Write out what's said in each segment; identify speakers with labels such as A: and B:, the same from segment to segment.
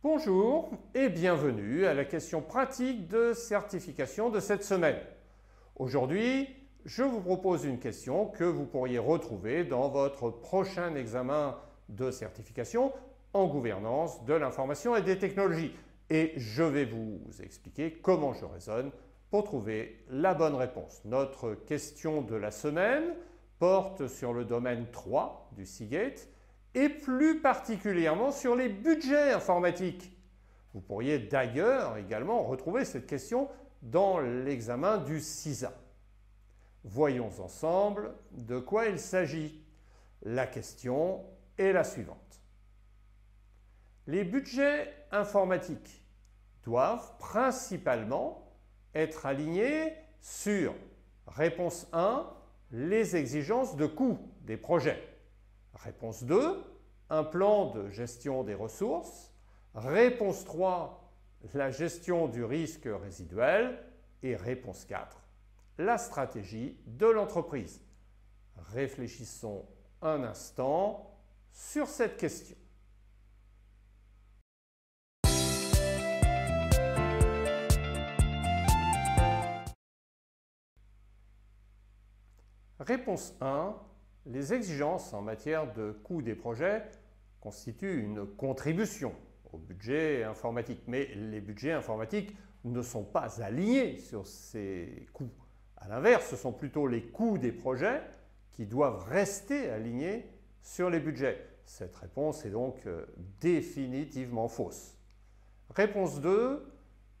A: Bonjour et bienvenue à la question pratique de certification de cette semaine. Aujourd'hui, je vous propose une question que vous pourriez retrouver dans votre prochain examen de certification en gouvernance de l'information et des technologies. Et je vais vous expliquer comment je raisonne pour trouver la bonne réponse. Notre question de la semaine porte sur le domaine 3 du Seagate et plus particulièrement sur les budgets informatiques. Vous pourriez d'ailleurs également retrouver cette question dans l'examen du CISA. Voyons ensemble de quoi il s'agit. La question est la suivante. Les budgets informatiques doivent principalement être alignés sur réponse 1, les exigences de coût des projets. Réponse 2, un plan de gestion des ressources. Réponse 3, la gestion du risque résiduel. Et réponse 4, la stratégie de l'entreprise. Réfléchissons un instant sur cette question. Réponse 1. Les exigences en matière de coût des projets constituent une contribution au budget informatique. Mais les budgets informatiques ne sont pas alignés sur ces coûts. A l'inverse, ce sont plutôt les coûts des projets qui doivent rester alignés sur les budgets. Cette réponse est donc définitivement fausse. Réponse 2.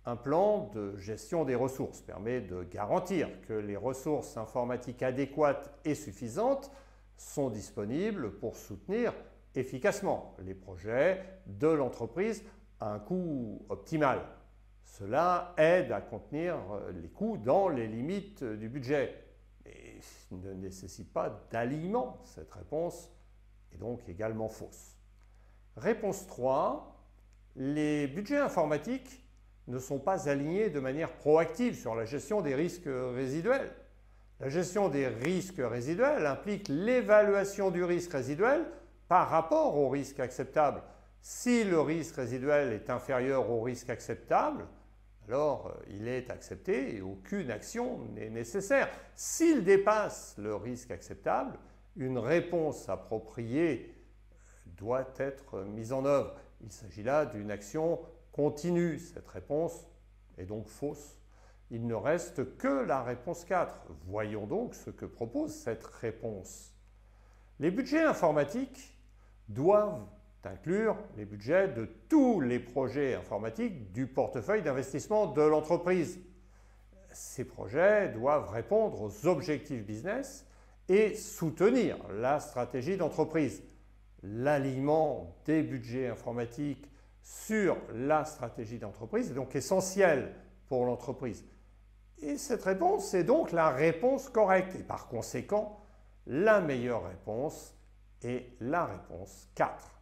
A: Un plan de gestion des ressources permet de garantir que les ressources informatiques adéquates et suffisantes sont disponibles pour soutenir efficacement les projets de l'entreprise à un coût optimal. Cela aide à contenir les coûts dans les limites du budget et ne nécessite pas d'alignement. Cette réponse est donc également fausse. Réponse 3. Les budgets informatiques ne sont pas alignés de manière proactive sur la gestion des risques résiduels. La gestion des risques résiduels implique l'évaluation du risque résiduel par rapport au risque acceptable. Si le risque résiduel est inférieur au risque acceptable, alors il est accepté et aucune action n'est nécessaire. S'il dépasse le risque acceptable, une réponse appropriée doit être mise en œuvre. Il s'agit là d'une action continue. Cette réponse est donc fausse. Il ne reste que la réponse 4. Voyons donc ce que propose cette réponse. Les budgets informatiques doivent inclure les budgets de tous les projets informatiques du portefeuille d'investissement de l'entreprise. Ces projets doivent répondre aux objectifs business et soutenir la stratégie d'entreprise. L'alignement des budgets informatiques sur la stratégie d'entreprise est donc essentiel pour l'entreprise. Et cette réponse est donc la réponse correcte. Et par conséquent, la meilleure réponse est la réponse 4.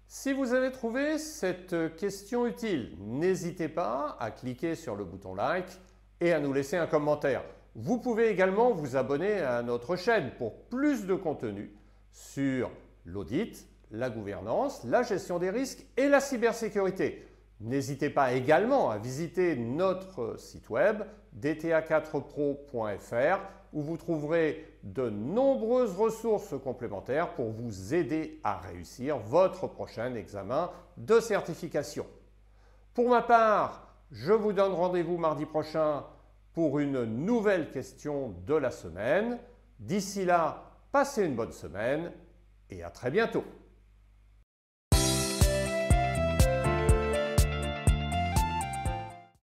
A: Si vous avez trouvé cette question utile, n'hésitez pas à cliquer sur le bouton like et à nous laisser un commentaire. Vous pouvez également vous abonner à notre chaîne pour plus de contenu sur l'audit, la gouvernance, la gestion des risques et la cybersécurité. N'hésitez pas également à visiter notre site web dta4pro.fr où vous trouverez de nombreuses ressources complémentaires pour vous aider à réussir votre prochain examen de certification. Pour ma part, je vous donne rendez-vous mardi prochain pour une nouvelle question de la semaine. D'ici là, passez une bonne semaine et à très bientôt.